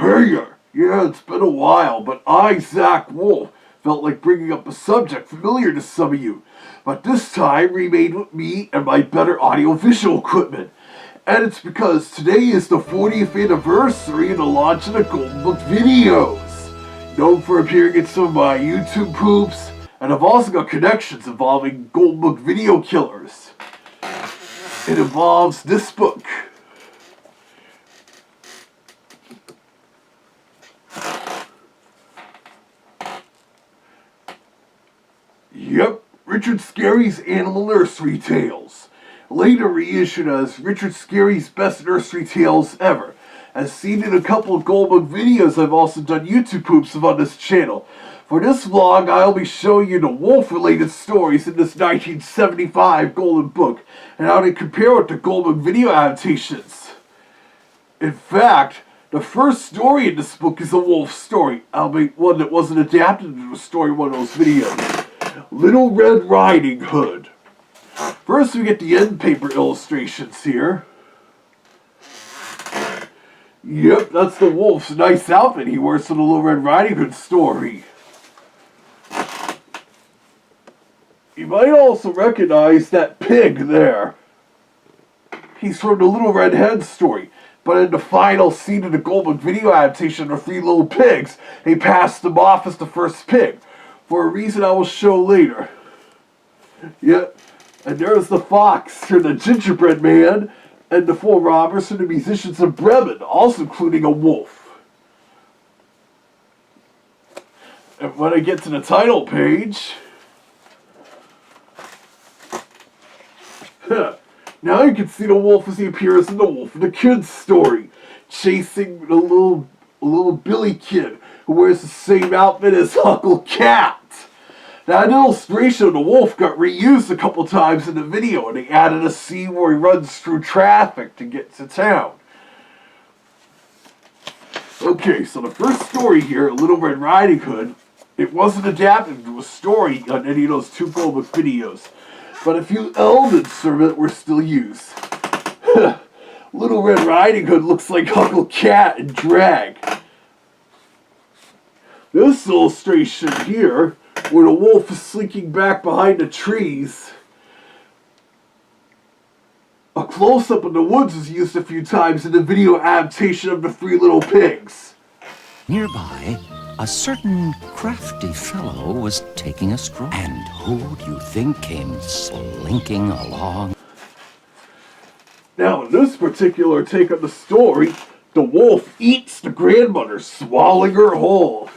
Yeah, it's been a while, but I, Zach Wolf, felt like bringing up a subject familiar to some of you, but this time remade with me and my better audio-visual equipment. And it's because today is the 40th anniversary of the launch of the Golden Book videos. Known for appearing in some of my YouTube poops, and I've also got connections involving Golden Book video killers. It involves this book. Yep, Richard Scarry's Animal Nursery Tales. Later reissued as Richard Scarry's Best Nursery Tales Ever. As seen in a couple of Golden Book videos, I've also done YouTube poops on this channel. For this vlog, I'll be showing you the wolf-related stories in this 1975 Golden Book, and how they compare it to Golden Book video adaptations. In fact, the first story in this book is a wolf story, albeit one that wasn't adapted into a story in one of those videos. Little Red Riding Hood. First we get the end paper illustrations here. Yep, that's the wolf's nice outfit he wears for the Little Red Riding Hood story. You might also recognize that pig there. He's from the Little Red Hen story. But in the final scene of the Golden Book video adaptation of 3 Little Pigs, they passed him off as the first pig, for a reason I will show later. Yep, and there's the fox, or the gingerbread man, and the 4 robbers and the musicians of Bremen, also including a wolf. And when I get to the title page, now you can see the wolf as he appears in the Wolf and the Kid story, chasing a little Billy kid who wears the same outfit as Uncle Cat. Now, an illustration of the wolf got reused a couple times in the video, and they added a scene where he runs through traffic to get to town. Okay, so the first story here, Little Red Riding Hood, it wasn't adapted to a story on any of those 2 Golden Book videos, but a few elements from it were still used. Little Red Riding Hood looks like Uncle Cat in drag. This illustration here, where the wolf is slinking back behind the trees, a close-up of the woods is used a few times in the video adaptation of the 3 Little Pigs. Nearby, a certain crafty fellow was taking a stroll. And who do you think came slinking along? Now, in this particular take on the story, the wolf eats the grandmother, swallowing her whole.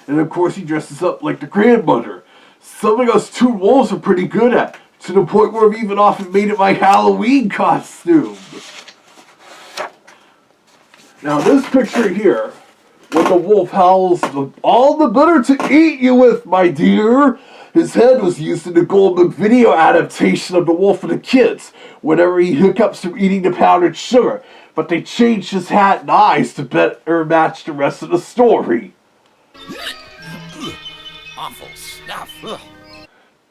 And of course he dresses up like the grandmother. Something us 2 wolves are pretty good at, to the point where I've even often made it my Halloween costume. Now this picture here, when the wolf howls, all the better to eat you with, my dear. His head was used in the Golden Book video adaptation of The Wolf and the Kids, whenever he hiccups from eating the powdered sugar, but they changed his hat and eyes to better match the rest of the story. Awful stuff. Ugh.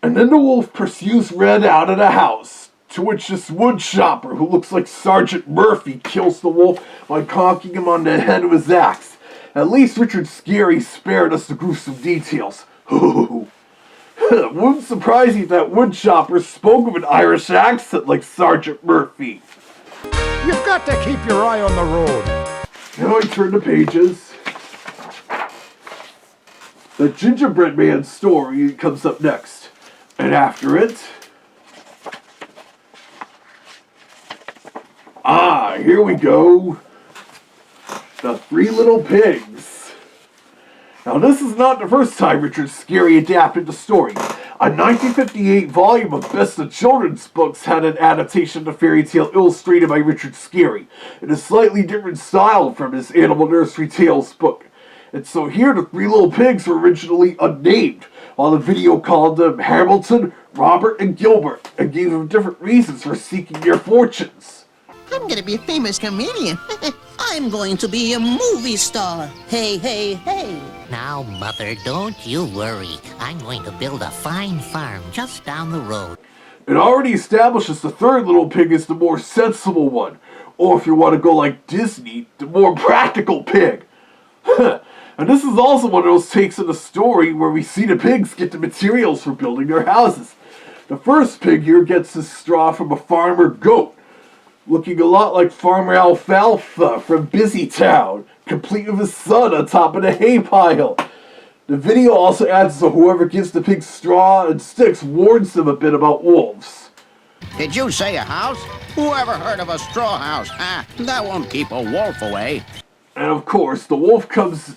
And then the wolf pursues Red out of the house, to which this wood chopper, who looks like Sergeant Murphy, kills the wolf by conking him on the head with his axe. At least Richard Scarry spared us the gruesome details. Wouldn't surprise you if that wood chopper spoke with an Irish accent like Sergeant Murphy. You've got to keep your eye on the road. Now I turn the pages. The Gingerbread Man story comes up next. And after it... here we go. The 3 Little Pigs. Now this is not the first time Richard Scarry adapted the story. A 1958 volume of Best of Children's Books had an adaptation of the fairy tale illustrated by Richard Scarry, in a slightly different style from his Animal Nursery Tales book. And so here the 3 Little Pigs were originally unnamed, while the video called them Hamilton, Robert, and Gilbert, and gave them different reasons for seeking their fortunes. I'm gonna be a famous comedian. I'm going to be a movie star. Hey, hey, hey. Now, Mother, don't you worry. I'm going to build a fine farm just down the road. It already establishes the 3rd Little Pig is the more sensible one, or if you want to go like Disney, the more practical pig. And this is also one of those takes of the story where we see the pigs get the materials for building their houses. The first pig here gets his straw from a farmer goat, looking a lot like Farmer Alfalfa from Busy Town, complete with his son on top of the hay pile. The video also adds that whoever gives the pigs straw and sticks warns them a bit about wolves. Did you say a house? Who ever heard of a straw house? That won't keep a wolf away. And of course, the wolf comes...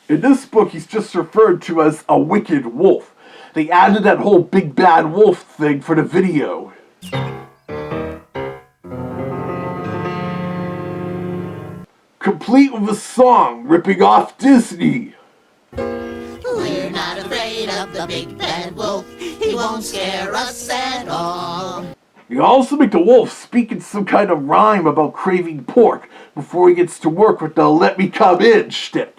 In this book, he's just referred to as a wicked wolf. They added that whole big bad wolf thing for the video. Complete with a song ripping off Disney. We're not afraid of the big bad wolf. He won't scare us at all. You also make the wolf speak in some kind of rhyme about craving pork before he gets to work with the let me come in shtick.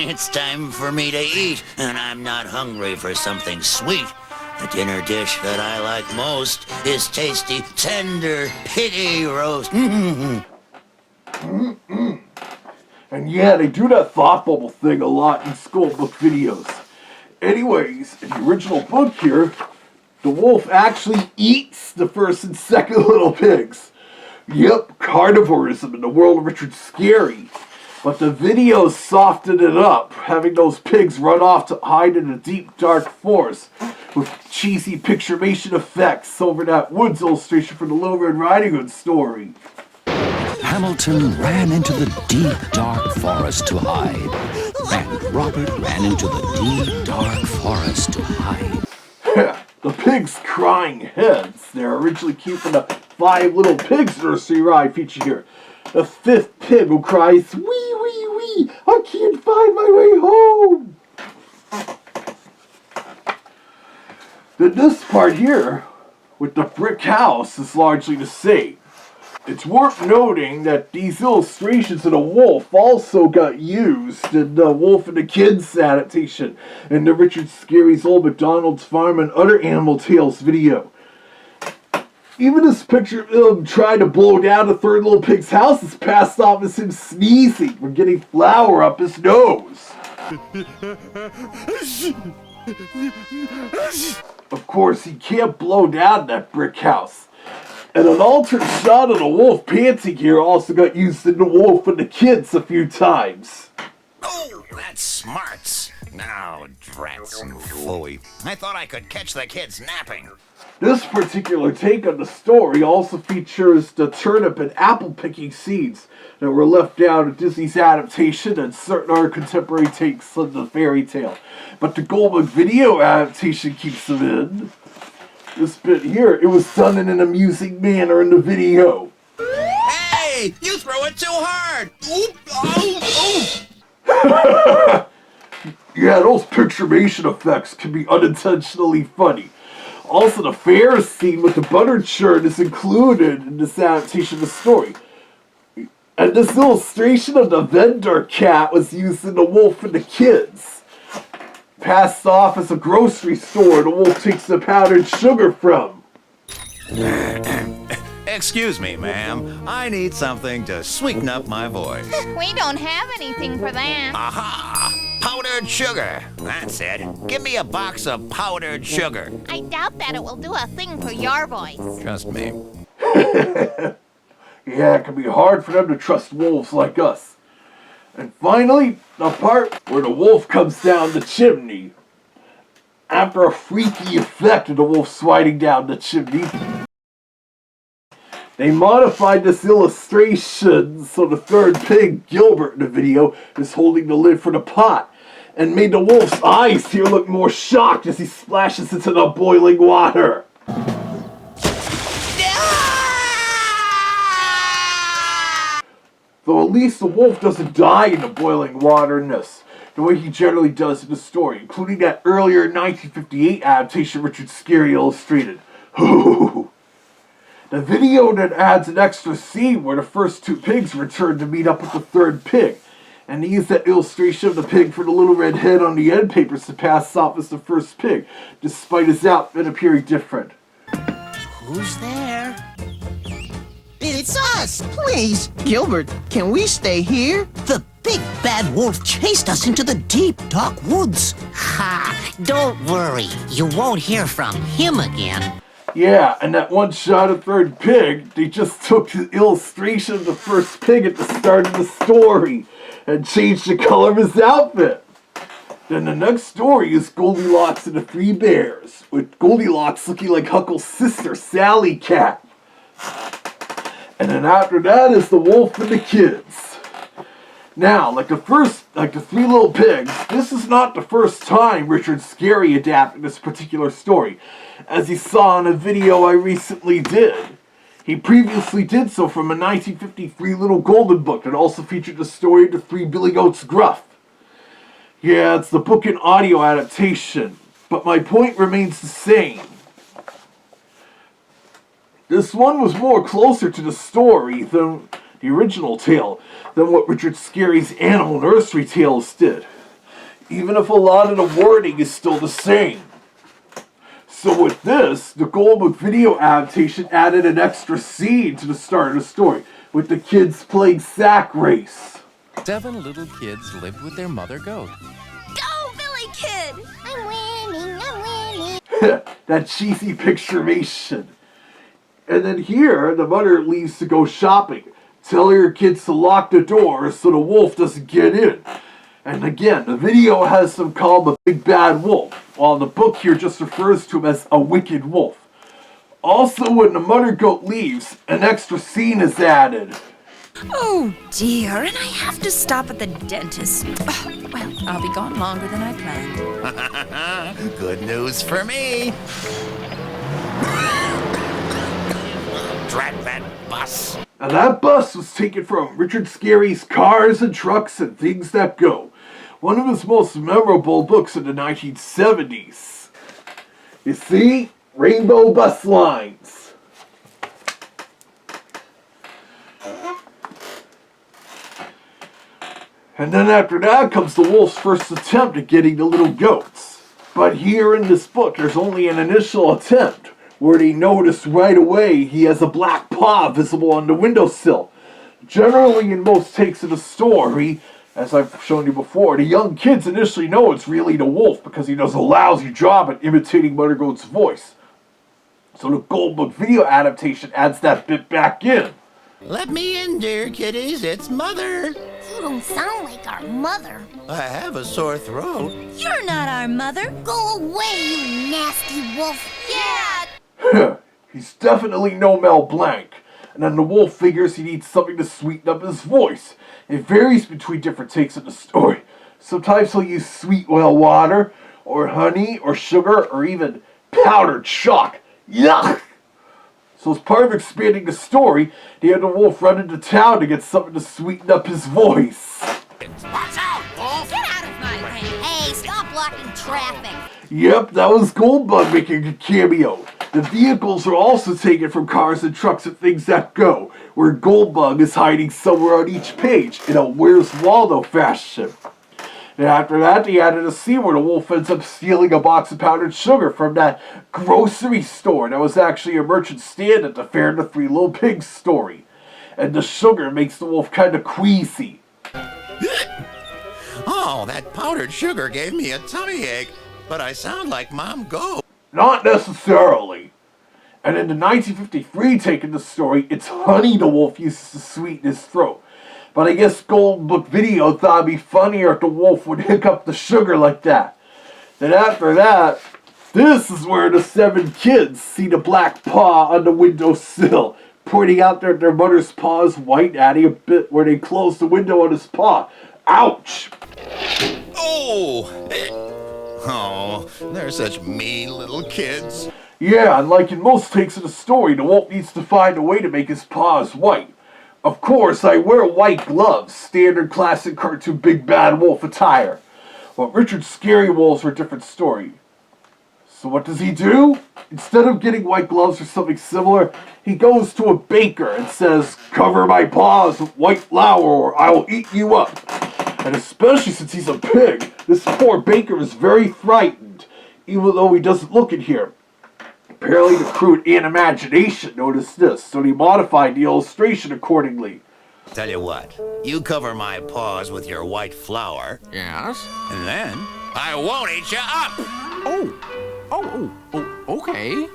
It's time for me to eat, and I'm not hungry for something sweet. The dinner dish that I like most is tasty, tender piggy roast. And yeah, they do that thought bubble thing a lot in school book videos. Anyways, in the original book here, the wolf actually eats the first and second little pigs. Yep, carnivorism in the world of Richard Scarry. But the video softened it up, having those pigs run off to hide in a deep, dark forest with cheesy picturation effects over that Woods illustration from the Little Red Riding Hood story. Hamilton ran into the deep, dark forest to hide. And Robert ran into the deep, dark forest to hide. The pigs' crying heads. They're originally keeping the 5 Little Pigs nursery ride feature here. The 5th pig who cries, wee, wee, wee, I can't find my way home. Then this part here, with the brick house, is largely the same. It's worth noting that these illustrations of the wolf also got used in the Wolf and the Kids adaptation in the Richard Scarry's Old MacDonald's Farm and Other Animal Tales video. Even this picture of him trying to blow down the 3rd little pig's house is passed off as him sneezing or getting flour up his nose. Of course, he can't blow down that brick house. And an altered shot of the wolf panting here also got used in The Wolf and the Kids a few times. Oh, that's smarts. Now, drats and phooey. I thought I could catch the kids napping. This particular take on the story also features the turnip and apple picking scenes that were left out of Disney's adaptation and certain other contemporary takes on the fairy tale. But the Goldberg video adaptation keeps them in. This bit here, it was done in an amusing manner in the video. Hey, you threw it too hard. Oop, Yeah, those picturation effects can be unintentionally funny. Also, the fair scene with the butter churn is included in this adaptation of the story. And this illustration of the vendor cat was used in The Wolf and the Kids. Passed off as a grocery store the wolf takes the powdered sugar from. Excuse me, ma'am. I need something to sweeten up my voice. We don't have anything for that. Aha! Powdered sugar. That's it. Give me a box of powdered sugar. I doubt that it will do a thing for your voice. Trust me. Yeah, it can be hard for them to trust wolves like us. And finally, the part where the wolf comes down the chimney. After a freaky effect of the wolf sliding down the chimney, they modified this illustration so the 3rd pig, Gilbert, in the video is holding the lid for the pot, and made the wolf's eyes here look more shocked as he splashes into the boiling water. Though at least the wolf doesn't die in the boiling water in this, the way he generally does in the story, including that earlier 1958 adaptation Richard Scarry illustrated. The video then adds an extra scene where the first 2 pigs return to meet up with the 3rd pig, and they use that illustration of the pig for the little red head on the end papers to pass off as the first pig, despite his outfit appearing different. Who's there? It's It's us! Please, Gilbert, can we stay here? The big bad wolf chased us into the deep, dark woods. Ha! Don't worry. You won't hear from him again. Yeah, and that one shot of third pig, they just took the illustration of the first pig at the start of the story and changed the color of his outfit. Then the next story is Goldilocks and the Three Bears, with Goldilocks looking like Huckle's sister, Sally Cat. And then after that is The Wolf and the Kids. Now, like the Three Little Pigs, this is not the first time Richard Scarry adapted this particular story, as you saw in a video I recently did. He previously did so from a 1953 Little Golden book that also featured the story of the Three Billy Goats Gruff. Yeah, it's the book and audio adaptation, but my point remains the same. This one was more closer to the story than the original tale than what Richard Scarry's Animal Nursery Tales did, even if a lot of the wording is still the same. So with this, the Goldbook video adaptation added an extra scene to the start of the story, with the kids playing sack race. 7 little kids lived with their mother goat. Go, Billy Kid! I'm winning. That cheesy picturation. And then here, the mother leaves to go shopping. Tell your kids to lock the door so the wolf doesn't get in. And again, the video has them call him a big bad wolf, while the book here just refers to him as a wicked wolf. Also, when the mother goat leaves, an extra scene is added. Oh dear, and I have to stop at the dentist. Oh, well, I'll be gone longer than I planned. Good news for me. Drat that bus. And that bus was taken from Richard Scarry's Cars and Trucks and Things That Go, one of his most memorable books in the 1970s. You see? Rainbow bus lines. And then after that comes the wolf's first attempt at getting the little goats. But here in this book, there's only an initial attempt, where they notice right away he has a black paw visible on the windowsill. Generally, in most takes of the story, as I've shown you before, the young kids initially know it's really the wolf because he does a lousy job at imitating Mother Goat's voice. So the Goldbook video adaptation adds that bit back in. Let me in, dear kiddies. It's Mother. You don't sound like our mother. I have a sore throat. You're not our mother. Go away, you nasty wolf. Yeah! He's definitely no Mel Blanc. And then the wolf figures he needs something to sweeten up his voice. It varies between different takes of the story. Sometimes he'll use sweet well water, or honey, or sugar, or even powdered chalk. Yuck! So as part of expanding the story, they had the wolf run into town to get something to sweeten up his voice. Watch out, wolf! Get out of my way. Hey, stop blocking traffic. Yep, that was Goldbug making a cameo. The vehicles are also taken from Cars and Trucks and Things That Go, where Goldbug is hiding somewhere on each page in a Where's Waldo fashion. And after that, they added a scene where the wolf ends up stealing a box of powdered sugar from that grocery store that was actually a merchant stand at the Fair and the Three Little Pigs story. And the sugar makes the wolf kind of queasy. Oh, that powdered sugar gave me a tummy ache, but I sound like Mom Goat. Not necessarily. And in the 1953 take of the story, it's honey the wolf uses to sweeten his throat. But I guess Goldbook Video thought it'd be funnier if the wolf would hiccup the sugar like that. Then after that, this is where the 7 kids see the black paw on the windowsill, pointing out that their mother's paw is white, adding a bit where they close the window on his paw. Ouch! Oh! Oh, they're such mean little kids. Yeah, and like in most takes of the story, the wolf needs to find a way to make his paws white. Of course, I wear white gloves, standard classic cartoon Big Bad Wolf attire. But Richard Scarry wolves are a different story. So what does he do? Instead of getting white gloves or something similar, he goes to a baker and says, "Cover my paws with white flour or I will eat you up." And especially since he's a pig, this poor baker is very frightened, even though he doesn't look it here. Apparently the crude imagination noticed this, so they modified the illustration accordingly. Tell you what, you cover my paws with your white flour, Yes? and then I won't eat you up! Okay.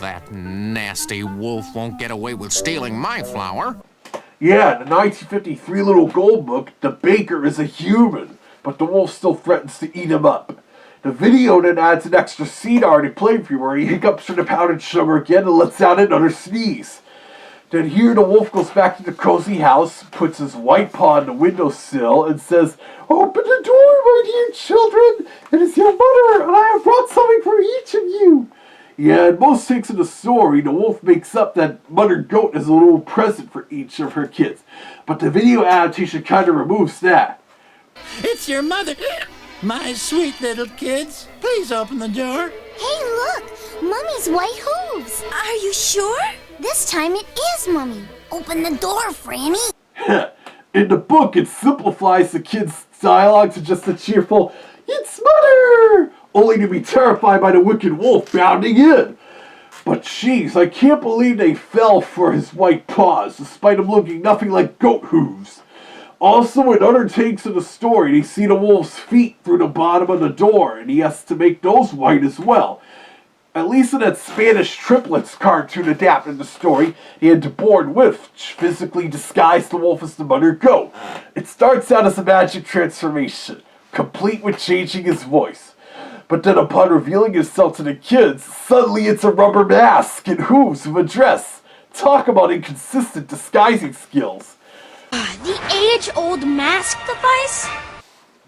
That nasty wolf won't get away with stealing my flour. Yeah, in the 1953 Little Gold Book, the baker is a human, but the wolf still threatens to eat him up. The video then adds an extra scene already played for you where he hiccups for the powdered sugar again and lets out another sneeze. Then here the wolf goes back to the cozy house, puts his white paw on the windowsill, and says, "Open the door, my dear children! It is your mother, and I have brought something for each of you." Yeah, in most takes of the story, the wolf makes up that Mother Goat is a little present for each of her kids. But the video adaptation kind of removes that. It's your mother! My sweet little kids, please open the door. Hey, look! Mummy's white hooves. Are you sure? This time it is Mummy. Open the door, Franny. In the book, it simplifies the kids' dialogue to just a cheerful, "It's Mother!" only to be terrified by the wicked wolf bounding in. But jeez, I can't believe they fell for his white paws, despite him looking nothing like goat hooves. Also, in other takes of the story, they see the wolf's feet through the bottom of the door, and he has to make those white as well. At least in that Spanish triplets cartoon adapted the story, he had to board with, which physically disguised the wolf as the Mother Goat. It starts out as a magic transformation, complete with changing his voice. But then upon revealing himself to the kids, suddenly it's a rubber mask and hooves of a dress. Talk about inconsistent disguising skills. The age-old mask device?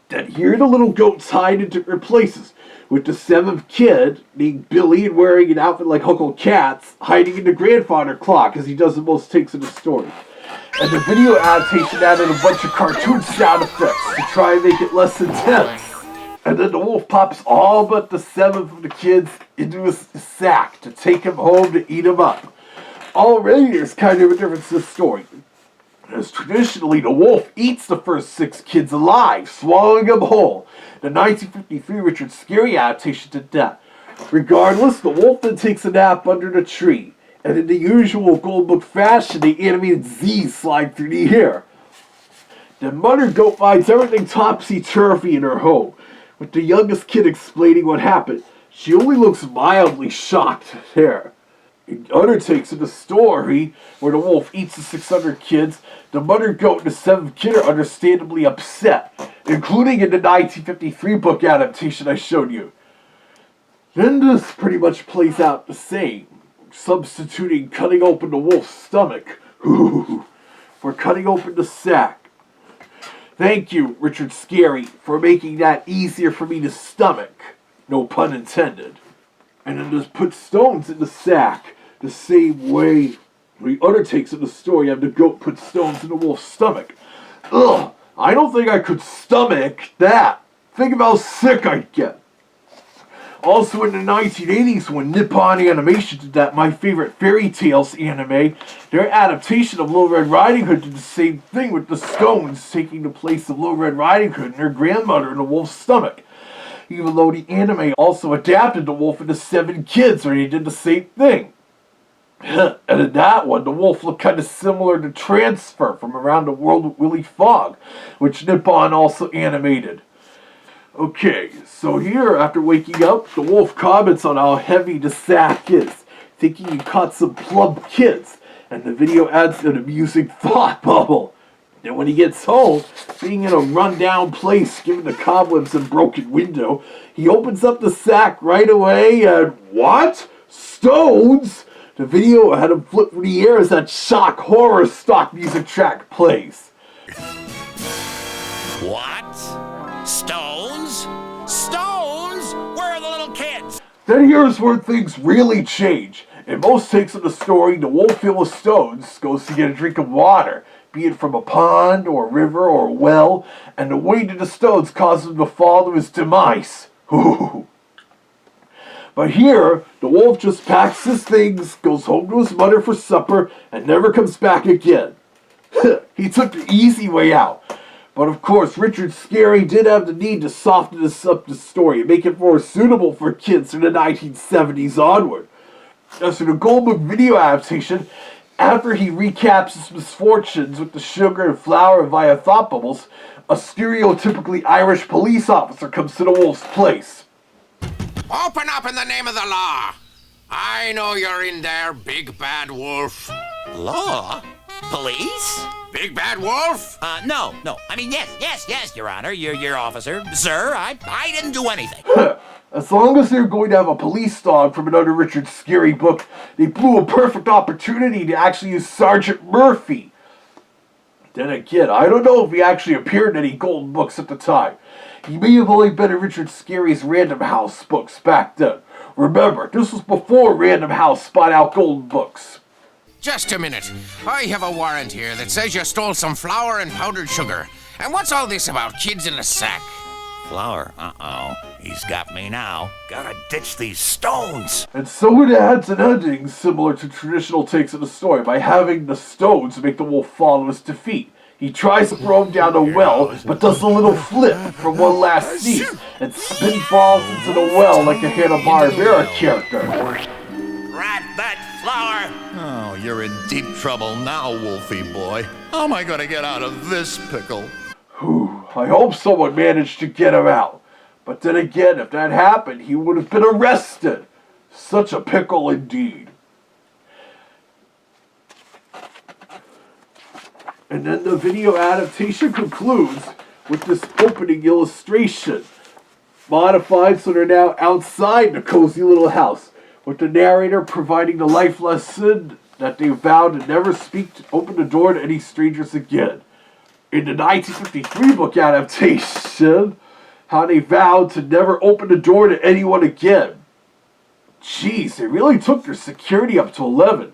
Then here the little goats hide in different places, with the seventh kid, named Billy and wearing an outfit like Uncle Cat's, hiding in the grandfather clock as he does in most takes of the story. And the video adaptation added a bunch of cartoon sound effects to try and make it less intense. And then the wolf pops all but the seventh of the kids into his sack to take him home to eat him up. Already there's kind of a difference in the story. As traditionally, the wolf eats the first 6 kids alive, swallowing them whole. The 1953 Richard Scarry adaptation did that. Regardless, the wolf then takes a nap under the tree, and in the usual Gold Book fashion, the animated Z's slide through the air. The Mother Goat finds everything topsy-turvy in her home, with the youngest kid explaining what happened. She only looks mildly shocked there. In other takes of the story, where the wolf eats the 600 kids, the Mother Goat and the 7th kid are understandably upset, including in the 1953 book adaptation I showed you. Then this pretty much plays out the same, substituting cutting open the wolf's stomach for cutting open the sack. Thank you, Richard Scarry, for making that easier for me to stomach. No pun intended. And then just put stones in the sack, the same way the other takes of the story have the goat put stones in the wolf's stomach. Ugh, I don't think I could stomach that. Think of how sick I'd get. Also in the 1980s, when Nippon Animation did that My Favorite Fairy Tales anime, their adaptation of Little Red Riding Hood did the same thing with the stones taking the place of Little Red Riding Hood and her grandmother in the wolf's stomach. Even though the anime also adapted the wolf into 7 kids, where they did the same thing. And in that one, the wolf looked kind of similar to Transfer from Around the World with Willy Fogg, which Nippon also animated. Okay, so here, after waking up, the wolf comments on how heavy the sack is, thinking he caught some plump kids, and the video adds an amusing thought bubble. And when he gets home, being in a run-down place, given the cobwebs and broken window, he opens up the sack right away and, what? Stones? The video had him flip through the air as that shock horror stock music track plays. What? Stones? Stones? Where are the little kids? Then here's where things really change. In most takes of the story, the wolf filled with stones goes to get a drink of water, be it from a pond or a river or a well, and the weight of the stones causes him to fall to his demise. But here, the wolf just packs his things, goes home to his mother for supper, and never comes back again. He took the easy way out. But of course, Richard Scarry did have the need to soften this up the story and make it more suitable for kids from the 1970s onward. As for the Goldberg video adaptation, after he recaps his misfortunes with the sugar and flour via thought bubbles, a stereotypically Irish police officer comes to the wolf's place. Open up in the name of the law. I know you're in there, big bad wolf. Law? Police? Big bad wolf? No. I mean, yes, Your Honor. Your officer. Sir, I didn't do anything. As long as they're going to have a police dog from another Richard Scarry book, they blew a perfect opportunity to actually use Sergeant Murphy. Then again, I don't know if he actually appeared in any Golden books at the time. He may have only been in Richard Scarry's Random House books back then. Remember, this was before Random House spun out Golden books. Just a minute. I have a warrant here that says you stole some flour and powdered sugar. And what's all this about kids in a sack? Flour? Uh-oh. He's got me now. Gotta ditch these stones. And so it adds an ending similar to traditional takes of the story by having the stones make the wolf fall to his defeat. He tries to throw him down a well, but does a little flip from one last sneeze, and spin falls into the well like a Hanna-Barbera character. Rat that flour! Oh, you're in deep trouble now, Wolfie boy. How am I gonna get out of this pickle? I hope someone managed to get him out. But then again, if that happened, he would have been arrested. Such a pickle indeed. And then the video adaptation concludes with this opening illustration. Modified so they're now outside the cozy little house, with the narrator providing the life lesson that they vowed to never open the door to any strangers again. In the 1953 book adaptation, how they vowed to never open the door to anyone again. Jeez, they really took their security up to 11.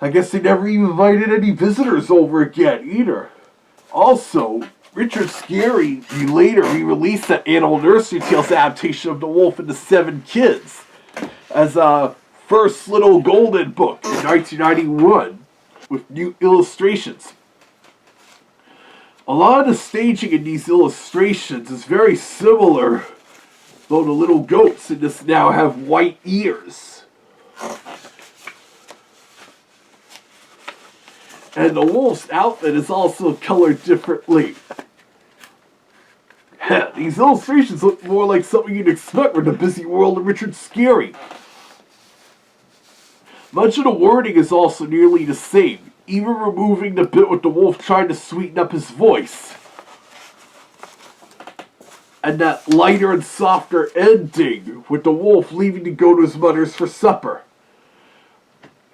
I guess they never even invited any visitors over again either. Also, Richard Scarry later re-released that Animal Nursery Tales adaptation of The Wolf and the Seven Kids as a first little golden book in 1991 with new illustrations. A lot of the staging in these illustrations is very similar, though the little goats in this now have white ears. And the wolf's outfit is also colored differently. These illustrations look more like something you'd expect from the busy world of Richard Scarry. Much of the wording is also nearly the same, even removing the bit with the wolf trying to sweeten up his voice. And that lighter and softer ending with the wolf leaving to go to his mother's for supper.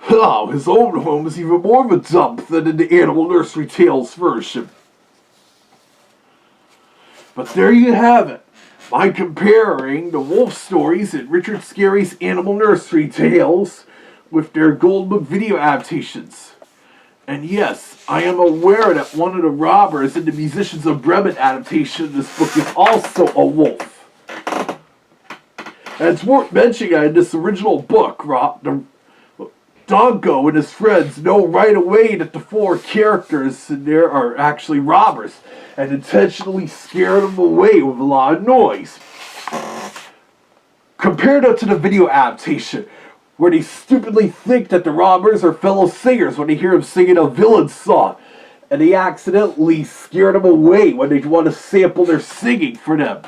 Oh, his own home is even more of a dump than in the Animal Nursery Tales version. But there you have it. By comparing the wolf stories in Richard Scarry's Animal Nursery Tales with their Gold Book video adaptations. And yes, I am aware that one of the robbers in the Musicians of Bremen adaptation of this book is also a wolf. And it's worth mentioning that in this original book, Dongo and his friends know right away that the four characters in there are actually robbers and intentionally scare them away with a lot of noise. Compared to the video adaptation, where they stupidly think that the robbers are fellow singers when they hear them singing a villain song, and they accidentally scare them away when they want to sample their singing for them.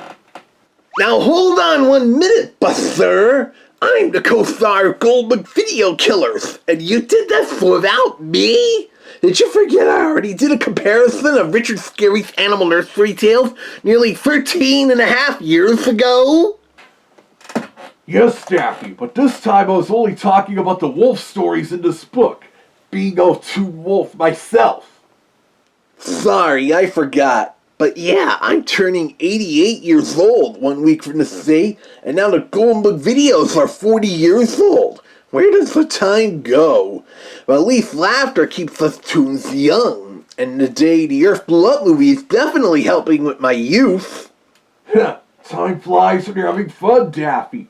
Now hold on 1 minute, Buster. I'm the co-star of Goldberg Video Killers, and you did this without me? Did you forget I already did a comparison of Richard Scarry's Animal Nursery Tales nearly 13 and a half years ago? Yes, Daffy, but this time I was only talking about the wolf stories in this book, being a true wolf myself. Sorry, I forgot. But yeah, I'm turning 88 years old 1 week from this day, and now the Golden Book videos are 40 years old. Where does the time go? Well, at least laughter keeps us tunes young, and the Day the Earth Blew Up movie is definitely helping with my youth. Time flies when you're having fun, Daffy.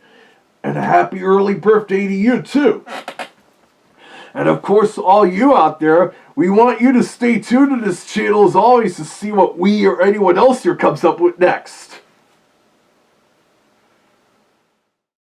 And a happy early birthday to you, too. And of course, all you out there, we want you to stay tuned to this channel as always to see what we or anyone else here comes up with next.